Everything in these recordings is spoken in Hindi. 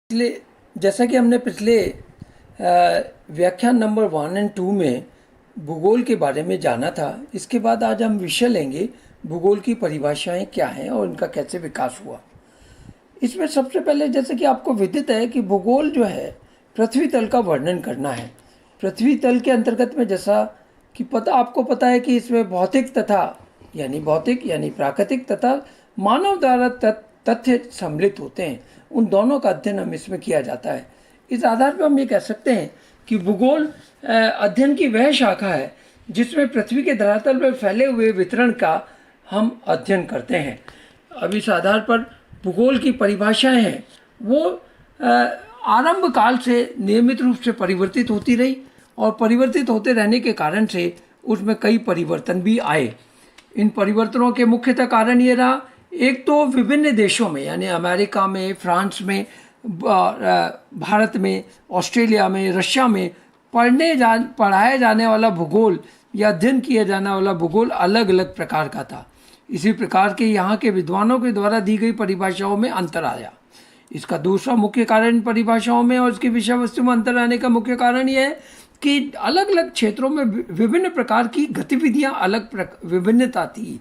पिछले जैसा कि हमने पिछले व्याख्यान नंबर 1 और 2 में भूगोल के बारे में जाना था। इसके बाद आज हम विषय लेंगे भूगोल की परिभाषाएं क्या हैं और इनका कैसे विकास हुआ। इसमें सबसे पहले जैसे कि आपको विदित है कि भूगोल जो है पृथ्वी तल का वर्णन करना है। पृथ्वी तल के अंतर्गत में जैसा कि आपको पता है कि इसमें भौतिक यानी प्राकृतिक तथा मानव द्वारा तथ्य सम्मिलित होते हैं। उन दोनों का अध्ययन हम इसमें किया जाता है। इस आधार पर हम ये कह सकते हैं कि भूगोल अध्ययन की वह शाखा है जिसमें पृथ्वी के धरातल पर फैले हुए वितरण का हम अध्ययन करते हैं। अब इस आधार पर भूगोल की परिभाषाएं हैं वो आरंभ काल से नियमित रूप से परिवर्तित होती रही और परिवर्तित होते रहने के कारण से उसमें कई परिवर्तन भी आए। इन परिवर्तनों के मुख्यतः कारण ये रहा, एक तो विभिन्न देशों में यानी अमेरिका में, फ्रांस में, भारत में, ऑस्ट्रेलिया में, रशिया में पढ़ाया जाने वाला भूगोल या अध्ययन किया जाने वाला भूगोल अलग अलग प्रकार का था। इसी प्रकार के यहाँ के विद्वानों के द्वारा दी गई परिभाषाओं में अंतर आया। इसका दूसरा मुख्य कारण परिभाषाओं में और इसकी विषय वस्तु में अंतर आने का मुख्य कारण यह है कि अलग अलग क्षेत्रों में विभिन्न प्रकार की गतिविधियाँ विभिन्नता थी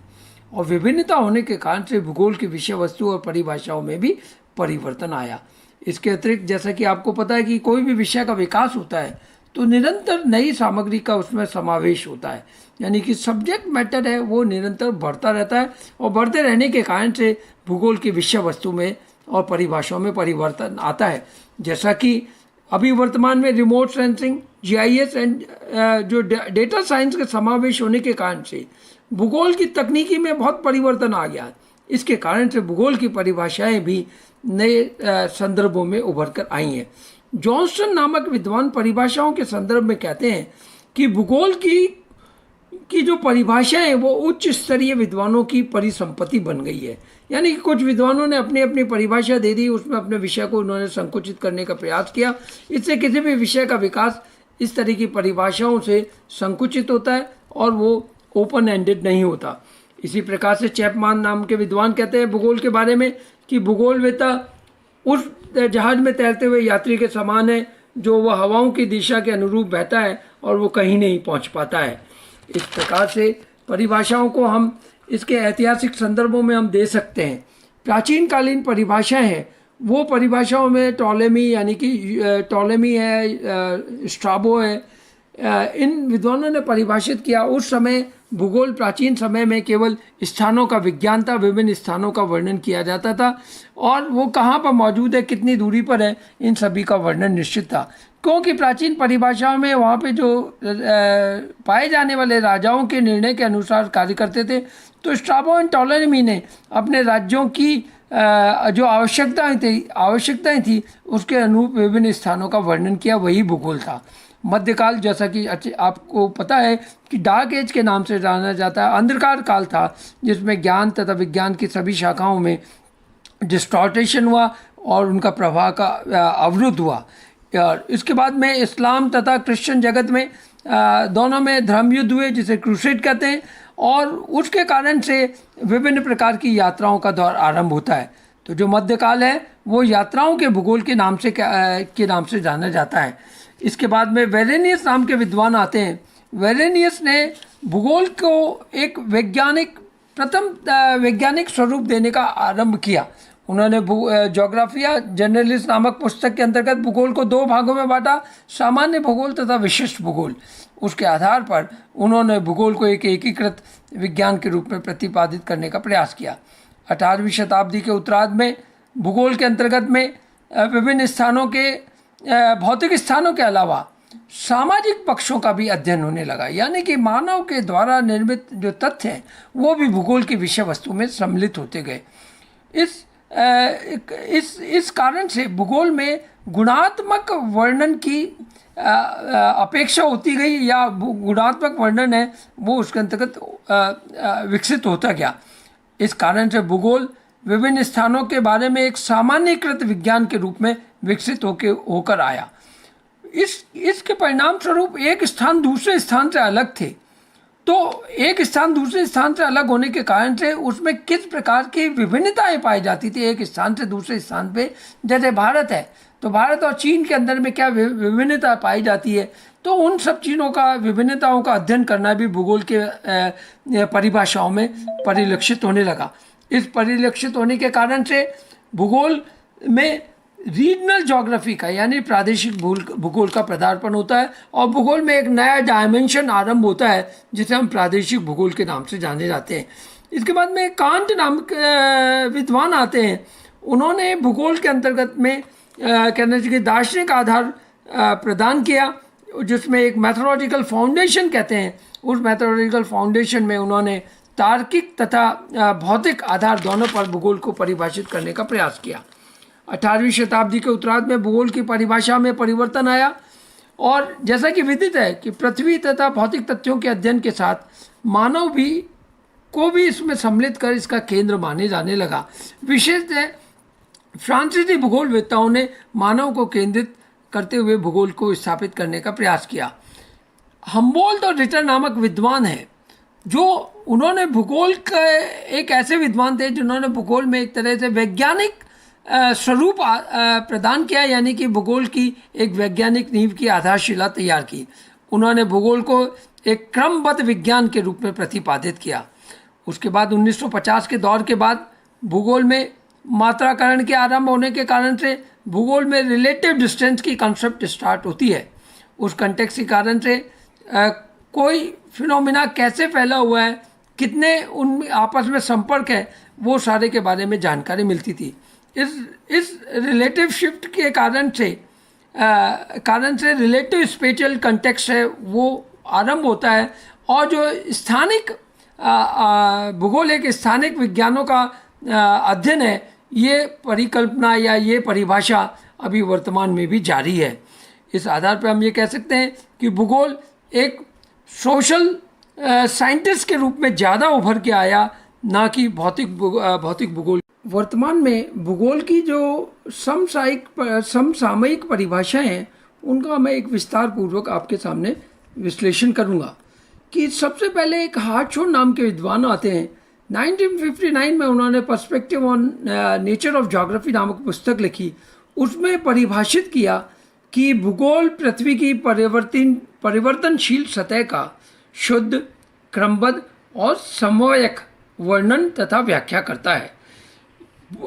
और विभिन्नता होने के कारण से भूगोल की विषय वस्तु और परिभाषाओं में भी परिवर्तन आया। इसके अतिरिक्त जैसा कि आपको पता है कि कोई भी विषय का विकास होता है तो निरंतर नई सामग्री का उसमें समावेश होता है, यानी कि सब्जेक्ट मैटर है वो निरंतर बढ़ता रहता है और बढ़ते रहने के कारण से भूगोल की विषय वस्तु में और परिभाषाओं में परिवर्तन आता है। जैसा कि अभी वर्तमान में रिमोट सेंसिंग, GIS एंड जो डेटा साइंस के समावेश होने के कारण से भूगोल की तकनीकी में बहुत परिवर्तन आ गया। इसके कारण से भूगोल की परिभाषाएं भी नए संदर्भों में उभर कर आई हैं। जॉनसन नामक विद्वान परिभाषाओं के संदर्भ में कहते हैं कि भूगोल की जो परिभाषा है वो उच्च स्तरीय विद्वानों की परिसंपत्ति बन गई है। यानी कि कुछ विद्वानों ने अपनी अपनी परिभाषा दे दी, उसमें अपने विषय को उन्होंने संकुचित करने का प्रयास किया। इससे किसी भी विषय का विकास इस तरह की परिभाषाओं से संकुचित होता है और वो ओपन एंडेड नहीं होता। इसी प्रकार से चैपमान नाम के विद्वान कहते हैं भूगोल के बारे में कि भूगोलवेत्ता उस जहाज में तैरते हुए यात्री के समान है जो वह हवाओं की दिशा के अनुरूप बहता है और वो कहीं नहीं पहुंच पाता है। इस प्रकार से परिभाषाओं को हम इसके ऐतिहासिक संदर्भों में हम दे सकते हैं। प्राचीन कालीन परिभाषाएं हैं वो परिभाषाओं में टॉलेमी यानी कि टॉलेमी है, स्ट्राबो है, इन विद्वानों ने परिभाषित किया। उस समय भूगोल प्राचीन समय में केवल स्थानों का विज्ञान था, विभिन्न स्थानों का वर्णन किया जाता था और वो कहाँ पर मौजूद है, कितनी दूरी पर है, इन सभी का वर्णन निश्चित था। क्योंकि प्राचीन परिभाषाओं में वहाँ पे जो पाए जाने वाले राजाओं के निर्णय के अनुसार कार्य करते थे, तो स्ट्राबो एंड टॉलेमी ने अपने राज्यों की जो आवश्यकताएं थी उसके अनुरूप विभिन्न स्थानों का वर्णन किया, वही भूगोल था। मध्यकाल जैसा कि आपको पता है कि डार्क एज के नाम से जाना जाता है, अंधकार काल था जिसमें ज्ञान तथा विज्ञान की सभी शाखाओं में डिस्टॉर्टेशन हुआ और उनका प्रवाह का अवरुद्ध हुआ। और इसके बाद में इस्लाम तथा क्रिश्चियन जगत में दोनों में धर्म युद्ध हुए जिसे क्रूसेड कहते हैं और उसके कारण से विभिन्न प्रकार की यात्राओं का दौर आरंभ होता है। तो जो मध्यकाल है वो यात्राओं के भूगोल के नाम से जाना जाता है। इसके बाद में वेरेनियस नाम के विद्वान आते हैं। वेरेनियस ने भूगोल को एक प्रथम वैज्ञानिक स्वरूप देने का आरंभ किया। उन्होंने ज्योग्राफिया जनरलिस नामक पुस्तक के अंतर्गत भूगोल को 2 भागों में बांटा, सामान्य भूगोल तथा विशिष्ट भूगोल। उसके आधार पर उन्होंने भूगोल को एक एकीकृत विज्ञान के रूप में प्रतिपादित करने का प्रयास किया। 18वीं शताब्दी के उत्तरार्ध में भूगोल के अंतर्गत में विभिन्न स्थानों के भौतिक स्थानों के अलावा सामाजिक पक्षों का भी अध्ययन होने लगा, यानी कि मानव के द्वारा निर्मित जो तथ्य हैं वो भी भूगोल की विषय वस्तु में सम्मिलित होते गए। इस कारण से भूगोल में गुणात्मक वर्णन की अपेक्षा होती गई या गुणात्मक वर्णन है वो उसके अंतर्गत विकसित होता गया। इस कारण से भूगोल विभिन्न स्थानों के बारे में एक सामान्यीकृत विज्ञान के रूप में विकसित होकर आया। इसके परिणाम स्वरूप एक स्थान दूसरे स्थान से अलग थे, तो एक स्थान दूसरे स्थान से अलग होने के कारण से उसमें किस प्रकार की विभिन्नताएं पाई जाती थी एक स्थान से दूसरे स्थान पे। जैसे भारत है तो भारत और चीन के अंदर में क्या विभिन्नता पाई जाती है, तो उन सब चीज़ों का, विभिन्नताओं का अध्ययन करना भी भूगोल के परिभाषाओं में परिलक्षित होने लगा। इस परिलक्षित होने के कारण से भूगोल में रीजनल ज्योग्राफी का यानी प्रादेशिक भूगोल का पदार्पण होता है और भूगोल में एक नया डायमेंशन आरंभ होता है जिसे हम प्रादेशिक भूगोल के नाम से जाने जाते हैं। इसके बाद में कांट नामक विद्वान आते हैं। उन्होंने भूगोल के अंतर्गत में कहना चाहिए दार्शनिक आधार प्रदान किया, जिसमें एक मैथोलॉजिकल फाउंडेशन कहते हैं। उस मैथोलॉजिकल फाउंडेशन में उन्होंने तार्किक तथा भौतिक आधार दोनों पर भूगोल को परिभाषित करने का प्रयास किया। 18वीं शताब्दी के उत्तरार्ध में भूगोल की परिभाषा में परिवर्तन आया और जैसा कि विदित है कि पृथ्वी तथा भौतिक तथ्यों के अध्ययन के साथ मानव को भी इसमें सम्मिलित कर इसका केंद्र माने जाने लगा। विशेषतः फ्रांसीसी भूगोलवेत्ताओं ने मानव को केंद्रित करते हुए भूगोल को स्थापित करने का प्रयास किया। हम्बोल्ट और रिटर नामक विद्वान हैं जो उन्होंने भूगोल का एक ऐसे विद्वान थे जिन्होंने भूगोल में एक तरह से वैज्ञानिक स्वरूप प्रदान किया, यानी कि भूगोल की एक वैज्ञानिक नींव की आधारशिला तैयार की। उन्होंने भूगोल को एक क्रमबद्ध विज्ञान के रूप में प्रतिपादित किया। उसके बाद 1950 के दौर के बाद भूगोल में मात्राकरण के आरंभ होने के कारण से भूगोल में रिलेटिव डिस्टेंस की कंसेप्ट स्टार्ट होती है। उस कंटेक्स्ट के कारण से कोई फिनोमिना कैसे फैला हुआ है, कितने उनमें आपस में संपर्क है, वो सारे के बारे में जानकारी मिलती थी। इस रिलेटिव शिफ्ट के कारण से रिलेटिव स्पेशल कंटेक्स्ट है वो आरंभ होता है और जो स्थानिक भूगोल एक स्थानिक विज्ञानों का अध्ययन है, ये परिकल्पना या ये परिभाषा अभी वर्तमान में भी जारी है। इस आधार पर हम ये कह सकते हैं कि भूगोल एक सोशल साइंटिस्ट के रूप में ज़्यादा उभर के आया, ना कि भौतिक भूगोल। वर्तमान में भूगोल की जो समसामयिक परिभाषाएं हैं उनका मैं एक विस्तार पूर्वक आपके सामने विश्लेषण करूंगा। कि सबसे पहले एक हार्टशॉन नाम के विद्वान आते हैं। 1959 में उन्होंने perspective on nature of geography नामक पुस्तक लिखी। उसमें परिभाषित किया कि भूगोल पृथ्वी की परिवर्तनशील सतह का शुद्ध, क्रमबद्ध और समन्वयक वर्णन तथा व्याख्या करता है।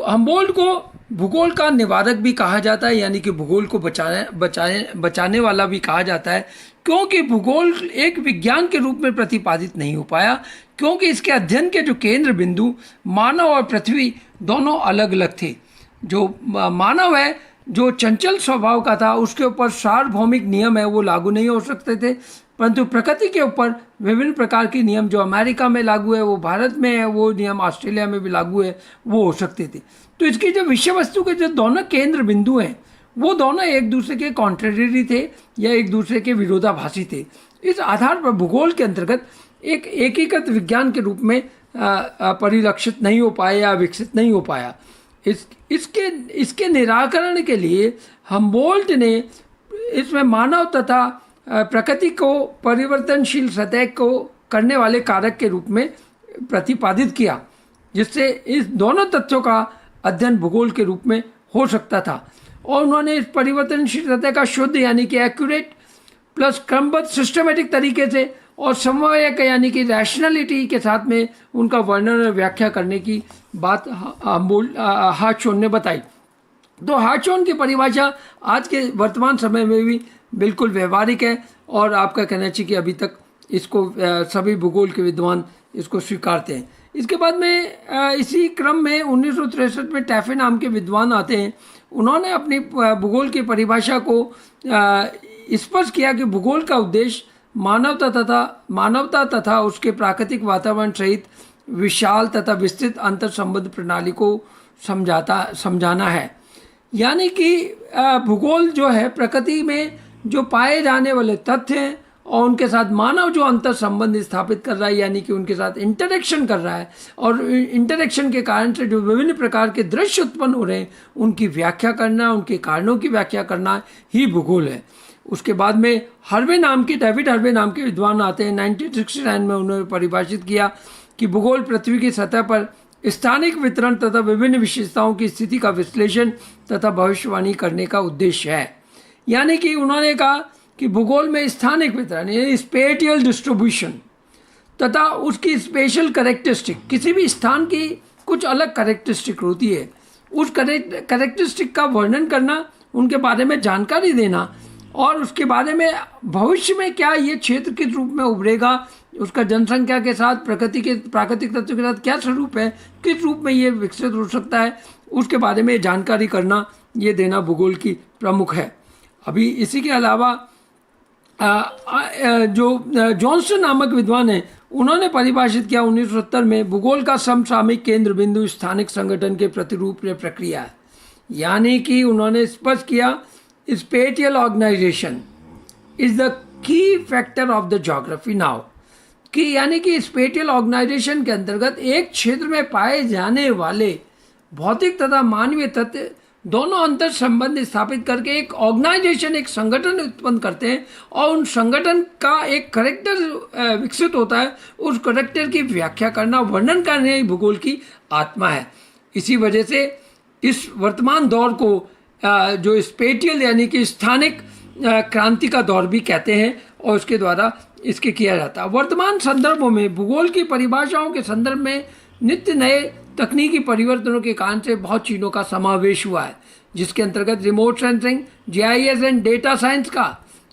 हम्बोल्ट को भूगोल का निवारक भी कहा जाता है, यानी कि भूगोल को बचाने वाला भी कहा जाता है, क्योंकि भूगोल एक विज्ञान के रूप में प्रतिपादित नहीं हो पाया, क्योंकि इसके अध्ययन के जो केंद्र बिंदु मानव और पृथ्वी दोनों अलग अलग थे। जो मानव है, जो चंचल स्वभाव का था, उसके ऊपर सार्वभौमिक नियम है वो लागू नहीं हो सकते थे, परंतु प्रकृति के ऊपर विभिन्न प्रकार के नियम जो अमेरिका में लागू है, वो भारत में है, वो नियम ऑस्ट्रेलिया में भी लागू है, वो हो सकते थे। तो इसकी जो विषय वस्तु के जो दोनों केंद्र बिंदु हैं वो दोनों एक दूसरे के कॉन्ट्रेडरी थे या एक दूसरे के विरोधाभासी थे। इस आधार पर भूगोल के अंतर्गत एक एकीकृत विज्ञान के रूप में परिलक्षित नहीं हो पाया या विकसित नहीं हो पाया। इसके निराकरण के लिए हम्बोल्ट ने इसमें मानव तथा प्रकृति को परिवर्तनशील सतह को करने वाले कारक के रूप में प्रतिपादित किया, जिससे इस दोनों तथ्यों का अध्ययन भूगोल के रूप में हो सकता था। और उन्होंने इस परिवर्तनशील सतह का शुद्ध यानी कि एक्यूरेट प्लस क्रमबद्ध सिस्टमेटिक तरीके से और समन्वयक यानी कि रैशनैलिटी के साथ में उनका वर्णन और व्याख्या करने की बात हार्टशॉन ने बताई। तो हार्टशॉन की परिभाषा आज के वर्तमान समय में भी बिल्कुल व्यवहारिक है और आपका कहना चाहिए कि अभी तक इसको सभी भूगोल के विद्वान इसको स्वीकारते हैं। इसके बाद में इसी क्रम में 1963 में टैफे नाम के विद्वान आते हैं। उन्होंने अपनी भूगोल की परिभाषा को स्पष्ट किया कि भूगोल का उद्देश्य मानवता तथा उसके प्राकृतिक वातावरण सहित विशाल तथा विस्तृत अंतर संबंध प्रणाली को समझाना है। यानी कि भूगोल जो है प्रकृति में जो पाए जाने वाले तथ्य हैं और उनके साथ मानव जो अंतर संबंध स्थापित कर रहा है, यानी कि उनके साथ इंटरेक्शन कर रहा है, और इंटरेक्शन के कारण से जो विभिन्न प्रकार के दृश्य उत्पन्न हो रहे हैं उनकी व्याख्या करना, उनके कारणों की व्याख्या करना ही भूगोल है। उसके बाद में डेविड हर्वे नाम के विद्वान आते हैं। 1969 में उन्होंने परिभाषित किया कि भूगोल पृथ्वी की सतह पर स्थानिक वितरण तथा विभिन्न विशेषताओं की स्थिति का विश्लेषण तथा भविष्यवाणी करने का उद्देश्य है। यानी कि उन्होंने कहा कि भूगोल में स्थानिक वितरण यानी स्पेटियल डिस्ट्रीब्यूशन तथा उसकी स्पेशल कैरेक्टरिस्टिक, किसी भी स्थान की कुछ अलग कैरेक्टरिस्टिक होती है, उस कैरेक्टरिस्टिक का वर्णन करना, उनके बारे में जानकारी देना और उसके बारे में भविष्य में क्या ये क्षेत्र किस रूप में उभरेगा, उसका जनसंख्या के साथ प्राकृतिक तत्व के साथ क्या स्वरूप है, किस रूप में ये विकसित हो सकता है, उसके बारे में जानकारी करना, ये देना भूगोल की प्रमुख है। अभी इसी के अलावा जो जॉनसन नामक विद्वान है, उन्होंने परिभाषित किया 1970 में, भूगोल का समसामयिक केंद्र बिंदु स्थानिक संगठन के प्रतिरूप या प्रक्रिया है। यानी कि उन्होंने स्पष्ट किया spatial organisation is the key factor of the geography now, कि यानी कि स्पेटियल ऑर्गेनाइजेशन के अंतर्गत एक क्षेत्र में पाए जाने वाले भौतिक तथा मानवीय तत्व दोनों अंतर संबंध स्थापित करके एक ऑर्गेनाइजेशन, एक संगठन उत्पन्न करते हैं और उन संगठन का एक करेक्टर विकसित होता है। उस करेक्टर की व्याख्या करना, वर्णन करना ही भूगोल की आत्मा है। इसी वजह से इस वर्तमान दौर को जो स्पेटियल यानी कि स्थानिक क्रांति का दौर भी कहते हैं और उसके द्वारा इसके किया जाता है। वर्तमान संदर्भों में भूगोल की परिभाषाओं के संदर्भ में नित्य नए तकनीकी परिवर्तनों के कारण से बहुत चीज़ों का समावेश हुआ है, जिसके अंतर्गत remote sensing, GIS and data science का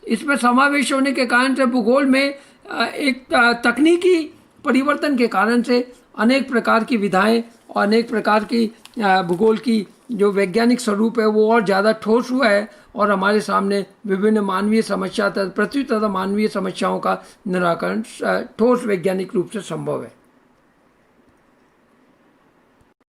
इसमें समावेश होने के कारण से भूगोल में एक तकनीकी परिवर्तन के कारण से अनेक प्रकार की विधाएं और अनेक प्रकार की भूगोल की जो वैज्ञानिक स्वरूप है वो और ज़्यादा ठोस हुआ है और हमारे सामने विभिन्न मानवीय समस्या पृथ्वी तथा मानवीय समस्याओं का निराकरण ठोस वैज्ञानिक रूप से संभव है।